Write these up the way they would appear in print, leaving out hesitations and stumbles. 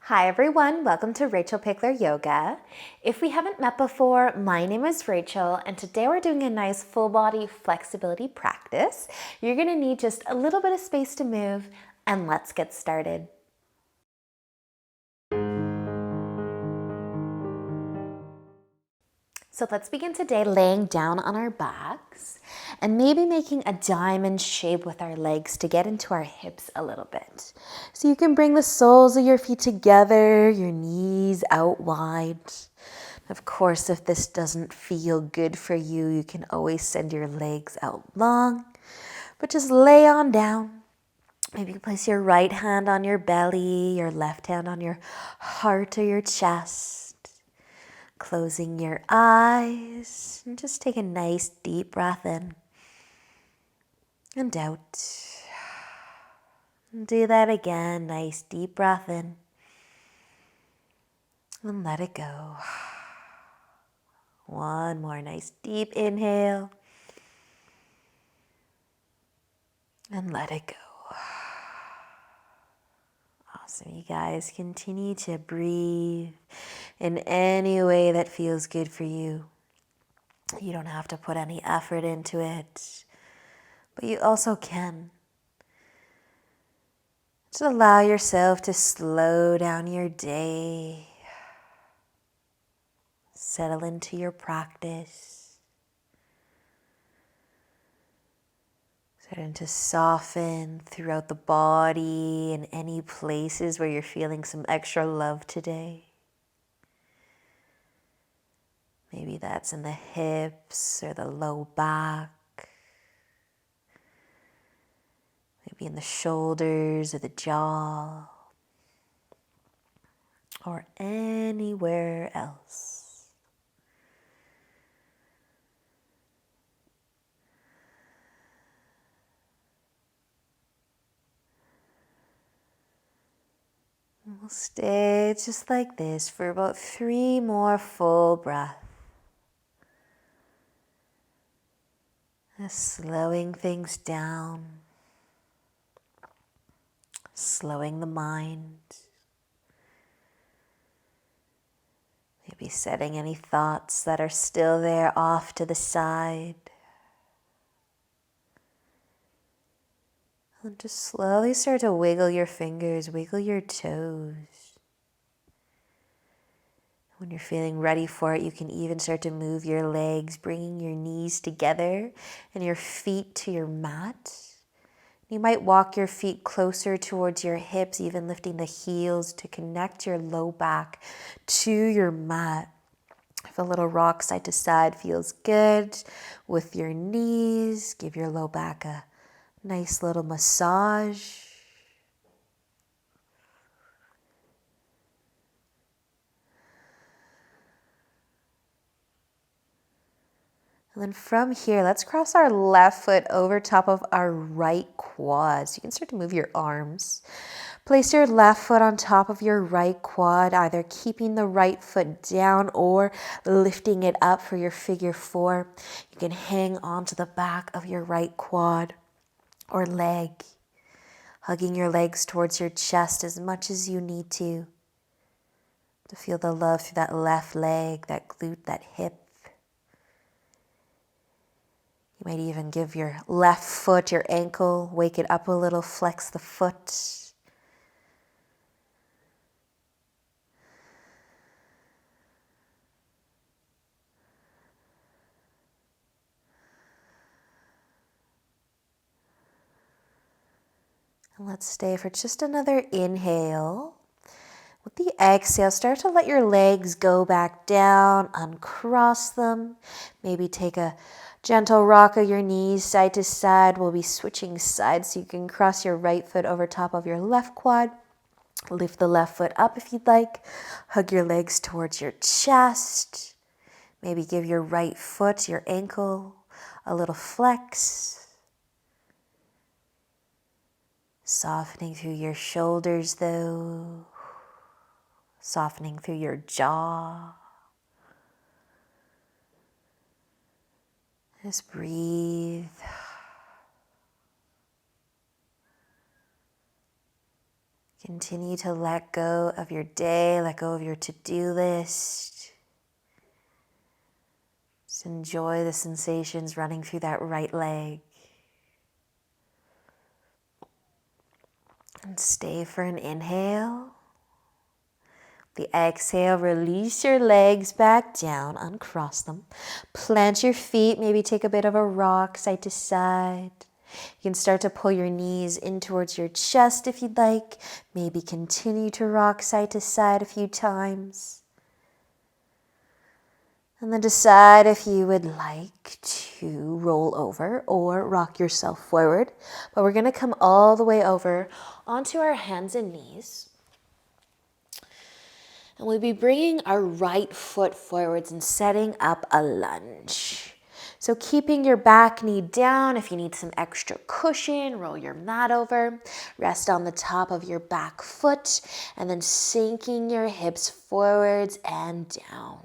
Hi everyone, welcome to Rachel Pichler Yoga. If we haven't met before, my name is Rachel and today we're doing a nice full body flexibility practice. You're going to need just a little bit of space to move and let's get started. So let's begin today laying down on our backs and maybe making a diamond shape with our legs to get into our hips a little bit. So you can bring the soles of your feet together, your knees out wide. Of course, if this doesn't feel good for you, you can always send your legs out long, but just lay on down. Maybe place your right hand on your belly, your left hand on your heart or your chest. Closing your eyes and just take a nice deep breath in and out. And do that again, nice deep breath in and let it go. One more nice deep inhale and let it go. Awesome, you guys. Continue to breathe in any way that feels good for you. You don't have to put any effort into it, but you also can. Just allow yourself to slow down your day. Settle into your practice. Starting to soften throughout the body and any places where you're feeling some extra love today. Maybe that's in the hips or the low back. Maybe in the shoulders or the jaw. Or anywhere else. We'll stay just like this for about 3 more full breaths. Slowing things down, slowing the mind, maybe setting any thoughts that are still there off to the side. And just slowly start to wiggle your fingers, wiggle your toes. When you're feeling ready for it, you can even start to move your legs, bringing your knees together and your feet to your mat. You might walk your feet closer towards your hips, even lifting the heels to connect your low back to your mat. If a little rock side to side feels good with your knees, give your low back a nice little massage. And then from here, let's cross our left foot over top of our right quad. So you can start to move your arms. Place your left foot on top of your right quad, either keeping the right foot down or lifting it up for your figure 4. You can hang onto the back of your right quad or leg, hugging your legs towards your chest as much as you need to feel the love through that left leg, that glute, that hip. You might even give your left foot, your ankle, wake it up a little, flex the foot. And let's stay for just another inhale. With the exhale, start to let your legs go back down, uncross them. Maybe take a gentle rock of your knees side to side. We'll be switching sides so you can cross your right foot over top of your left quad. Lift the left foot up if you'd like. Hug your legs towards your chest. Maybe give your right foot, your ankle, a little flex. Softening through your shoulders though. Softening through your jaw. Just breathe. Continue to let go of your day, let go of your to-do list. Just enjoy the sensations running through that right leg. And stay for an inhale. The exhale, release your legs back down, uncross them. Plant your feet, maybe take a bit of a rock side to side. You can start to pull your knees in towards your chest if you'd like. Maybe continue to rock side to side a few times. And then decide if you would like to roll over or rock yourself forward. But we're going to come all the way over onto our hands and knees. And we'll be bringing our right foot forwards and setting up a lunge. So keeping your back knee down. If you need some extra cushion, roll your mat over. Rest on the top of your back foot and then sinking your hips forwards and down.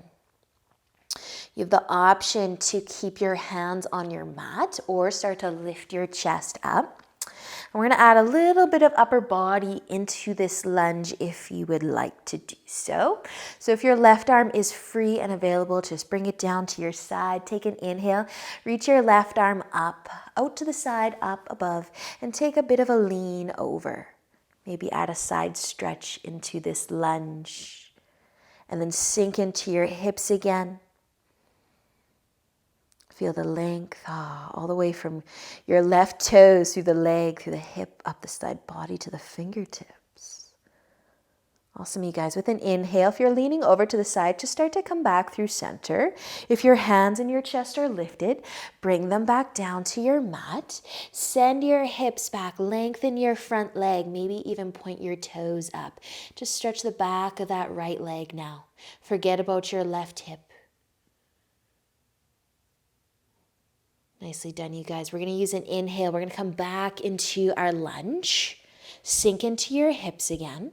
You have the option to keep your hands on your mat or start to lift your chest up. And we're going to add a little bit of upper body into this lunge if you would like to do so. So if your left arm is free and available, just bring it down to your side. Take an inhale, reach your left arm up, out to the side, up above, and take a bit of a lean over. Maybe add a side stretch into this lunge. And then sink into your hips again. Feel the length all the way from your left toes through the leg, through the hip, up the side body to the fingertips. Awesome, you guys. With an inhale, if you're leaning over to the side, just start to come back through center. If your hands and your chest are lifted, bring them back down to your mat. Send your hips back, lengthen your front leg, maybe even point your toes up. Just stretch the back of that right leg now. Forget about your left hip. Nicely done, you guys. We're going to use an inhale. We're going to come back into our lunge. Sink into your hips again.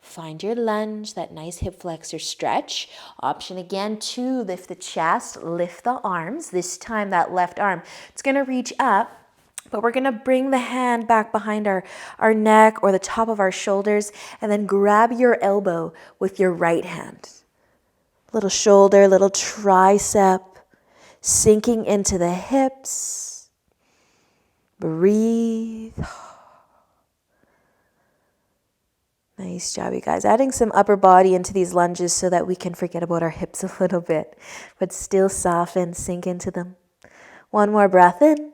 Find your lunge, that nice hip flexor stretch. Option again to lift the chest, lift the arms. This time that left arm, it's going to reach up, but we're going to bring the hand back behind our neck or the top of our shoulders and then grab your elbow with your right hand. Little shoulder, little tricep. Sinking into the hips. Breathe. Nice job, you guys. Adding some upper body into these lunges so that we can forget about our hips a little bit, but still soften, sink into them. One more breath in.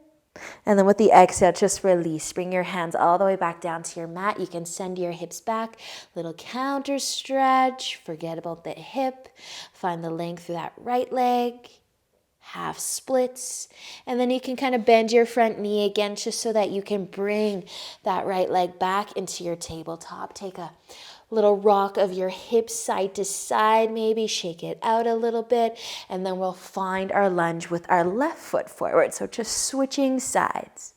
And then with the exhale, just release. Bring your hands all the way back down to your mat. You can send your hips back. Little counter stretch. Forget about the hip. Find the length through that right leg. Half splits, and then you can kind of bend your front knee again just so that you can bring that right leg back into your tabletop. Take a little rock of your hips side to side, maybe shake it out a little bit, and then we'll find our lunge with our left foot forward. So just switching sides.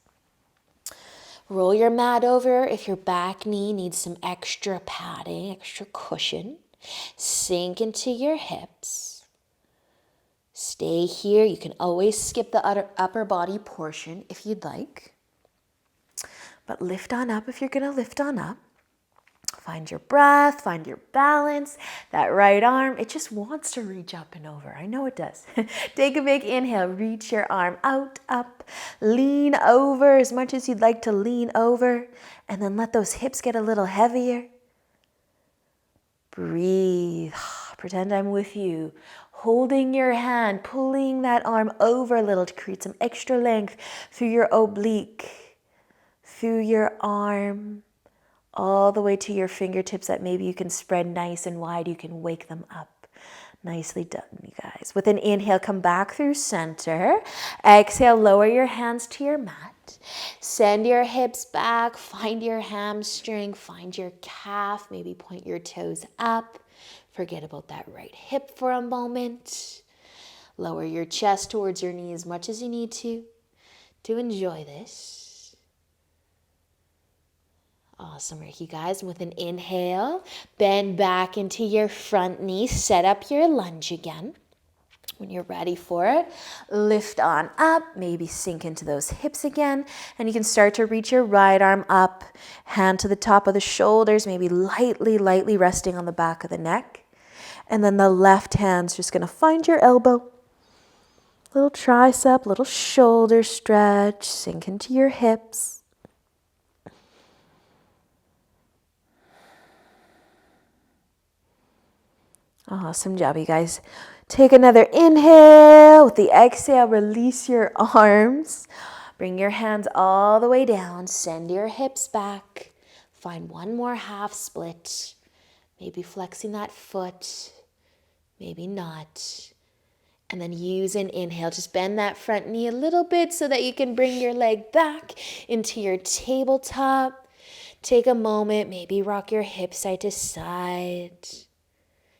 Roll your mat over if your back knee needs some extra padding, extra cushion. Sink into your hips. Stay here. You can always skip the upper body portion if you'd like. But lift on up if you're going to lift on up. Find your breath, find your balance. That right arm, it just wants to reach up and over. I know it does. Take a big inhale. Reach your arm out, up. Lean over as much as you'd like to lean over. And then let those hips get a little heavier. Breathe. Pretend I'm with you. Holding your hand, pulling that arm over a little to create some extra length through your oblique, through your arm, all the way to your fingertips that maybe you can spread nice and wide. You can wake them up. Nicely done, you guys. With an inhale, come back through center. Exhale, lower your hands to your mat. Send your hips back. Find your hamstring. Find your calf. Maybe point your toes up. Forget about that right hip for a moment. Lower your chest towards your knee as much as you need to enjoy this. Awesome work, you guys. With an inhale, bend back into your front knee. Set up your lunge again. When you're ready for it, lift on up, maybe sink into those hips again, and you can start to reach your right arm up, hand to the top of the shoulders, maybe lightly resting on the back of the neck. And then the left hand's just gonna find your elbow. Little tricep, little shoulder stretch, sink into your hips. Awesome job, you guys. Take another inhale. With the exhale, release your arms. Bring your hands all the way down. Send your hips back. Find one more half split. Maybe flexing that foot. Maybe not. And then use an inhale. Just bend that front knee a little bit so that you can bring your leg back into your tabletop. Take a moment. Maybe rock your hips side to side.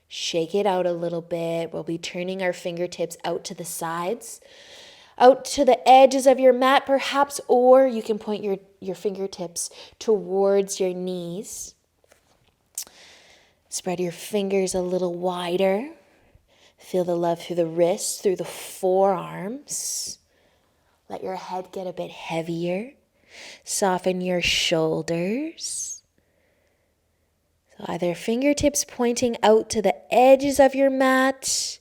Shake it out a little bit. We'll be turning our fingertips out to the sides, out to the edges of your mat perhaps, or you can point your fingertips towards your knees. Spread your fingers a little wider. Feel the love through the wrists, through the forearms. Let your head get a bit heavier. Soften your shoulders. So either fingertips pointing out to the edges of your mat.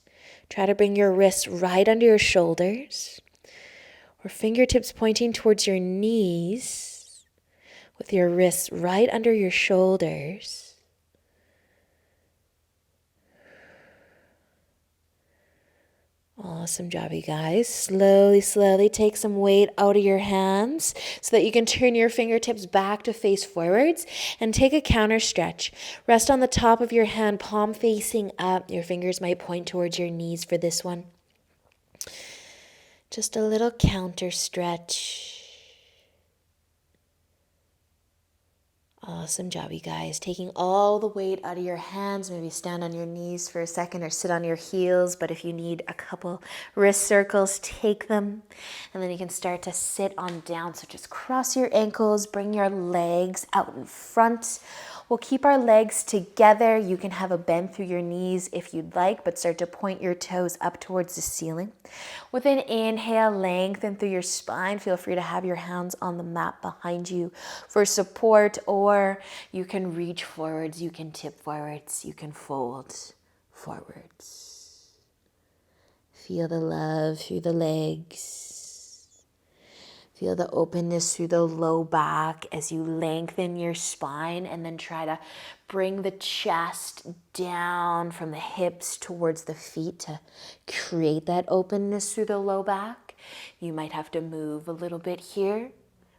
Try to bring your wrists right under your shoulders. Or fingertips pointing towards your knees with your wrists right under your shoulders. Awesome job, you guys. Slowly take some weight out of your hands so that you can turn your fingertips back to face forwards and take a counter stretch. Rest on the top of your hand, palm facing up. Your fingers might point towards your knees for this one. Just a little counter stretch. Awesome job, you guys. Taking all the weight out of your hands. Maybe stand on your knees for a second or sit on your heels. But if you need a couple wrist circles, take them. And then you can start to sit on down. So just cross your ankles, bring your legs out in front. We'll keep our legs together. You can have a bend through your knees if you'd like, but start to point your toes up towards the ceiling. With an inhale, lengthen through your spine. Feel free to have your hands on the mat behind you for support, or you can reach forwards, you can tip forwards, you can fold forwards. Feel the love through the legs. Feel the openness through the low back as you lengthen your spine, and then try to bring the chest down from the hips towards the feet to create that openness through the low back. You might have to move a little bit here.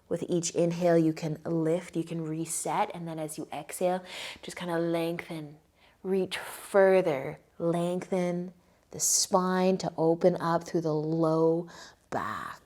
With each inhale, you can lift, you can reset, and then as you exhale, just kind of lengthen, reach further, lengthen the spine to open up through the low back.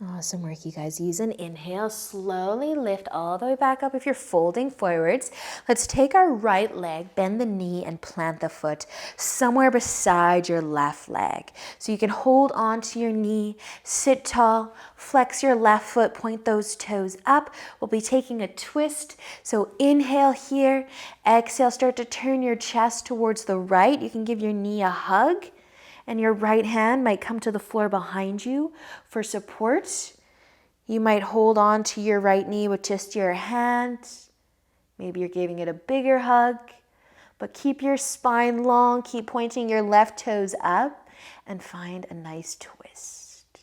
Awesome work, you guys. Use an inhale. Slowly lift all the way back up if you're folding forwards. Let's take our right leg, bend the knee, and plant the foot somewhere beside your left leg. So you can hold on to your knee, sit tall, flex your left foot, point those toes up. We'll be taking a twist. So inhale here. Exhale, start to turn your chest towards the right. You can give your knee a hug. And your right hand might come to the floor behind you for support. You might hold on to your right knee with just your hand. Maybe you're giving it a bigger hug. But keep your spine long. Keep pointing your left toes up and find a nice twist.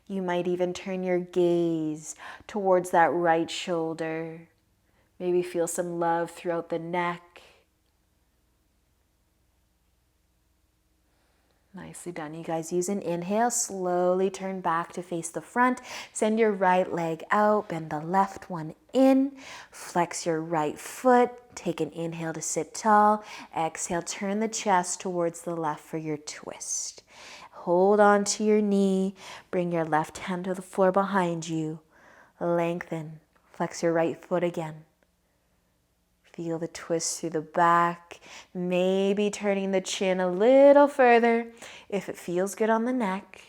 You might even turn your gaze towards that right shoulder. Maybe feel some love throughout the neck. Nicely done, you guys. Use an inhale. Slowly turn back to face the front. Send your right leg out. Bend the left one in. Flex your right foot. Take an inhale to sit tall. Exhale, turn the chest towards the left for your twist. Hold on to your knee. Bring your left hand to the floor behind you. Lengthen. Flex your right foot again. Feel the twist through the back, maybe turning the chin a little further if it feels good on the neck.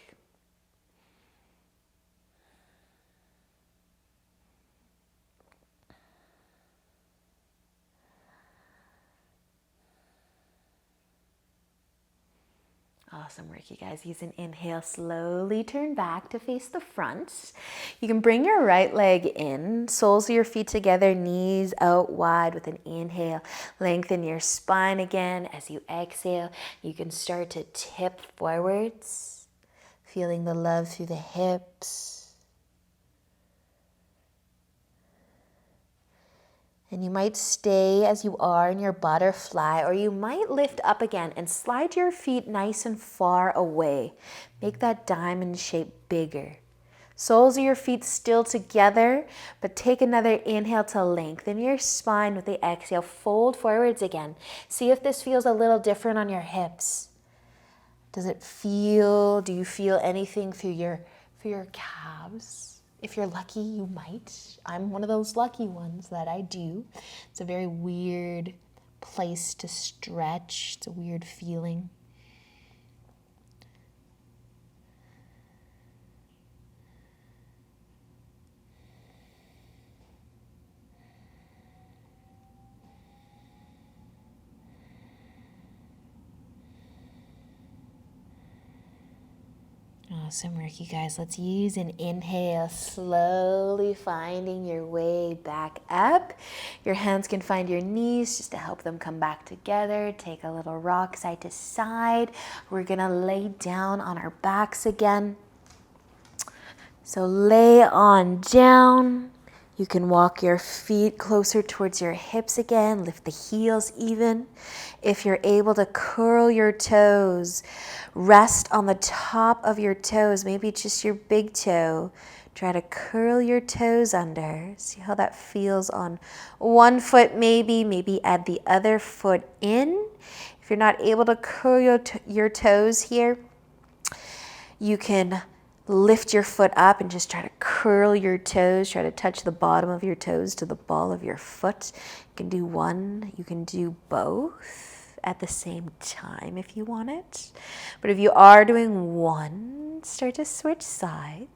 Awesome work, you guys. Use an inhale, slowly turn back to face the front. You can bring your right leg in, soles of your feet together, knees out wide with an inhale. Lengthen your spine again. As you exhale, you can start to tip forwards, feeling the love through the hips. And you might stay as you are in your butterfly, or you might lift up again and slide your feet nice and far away. Make that diamond shape bigger. Soles of your feet still together, but take another inhale to lengthen your spine with the exhale. Fold forwards again. See if this feels a little different on your hips. Do you feel anything through your calves? If you're lucky, you might. I'm one of those lucky ones that I do. It's a very weird place to stretch. It's a weird feeling. Awesome work, you guys. Let's use an inhale, slowly finding your way back up. Your hands can find your knees just to help them come back together. Take a little rock side to side. We're gonna lay down on our backs again. So lay on down. You can walk your feet closer towards your hips again, lift the heels even. If you're able to curl your toes, rest on the top of your toes, maybe just your big toe. Try to curl your toes under. See how that feels on one foot maybe add the other foot in. If you're not able to curl your toes here, you can lift your foot up and just try to curl your toes. Try to touch the bottom of your toes to the ball of your foot. You can do one. You can do both at the same time if you want it. But if you are doing one, start to switch sides.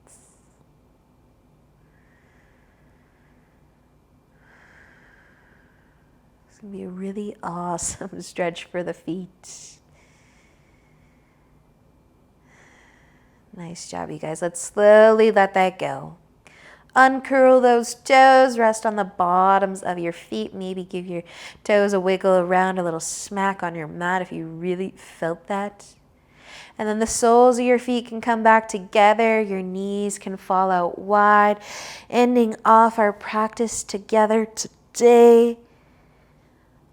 It's going to be a really awesome stretch for the feet. Nice job, you guys. Let's slowly let that go. Uncurl those toes. Rest on the bottoms of your feet. Maybe give your toes a wiggle around, a little smack on your mat if you really felt that. And then the soles of your feet can come back together. Your knees can fall out wide. Ending off our practice together today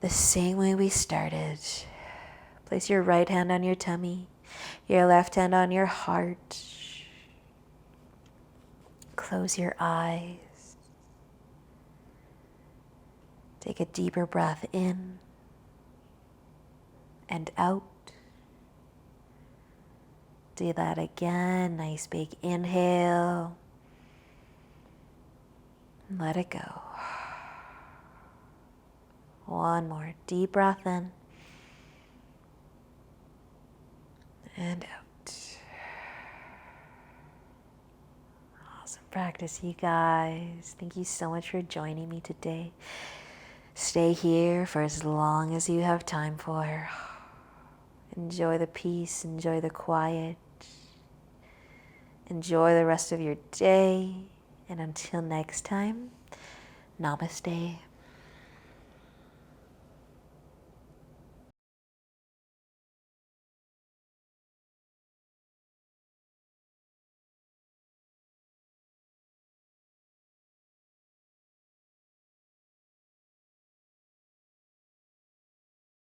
the same way we started. Place your right hand on your tummy. Your left hand on your heart. Close your eyes. Take a deeper breath in and out. Do that again. Nice big inhale. And let it go. One more deep breath in. And out. Awesome practice, you guys. Thank you so much for joining me today. Stay here for as long as you have time for. Enjoy the peace, enjoy the quiet. Enjoy the rest of your day. And until next time, namaste.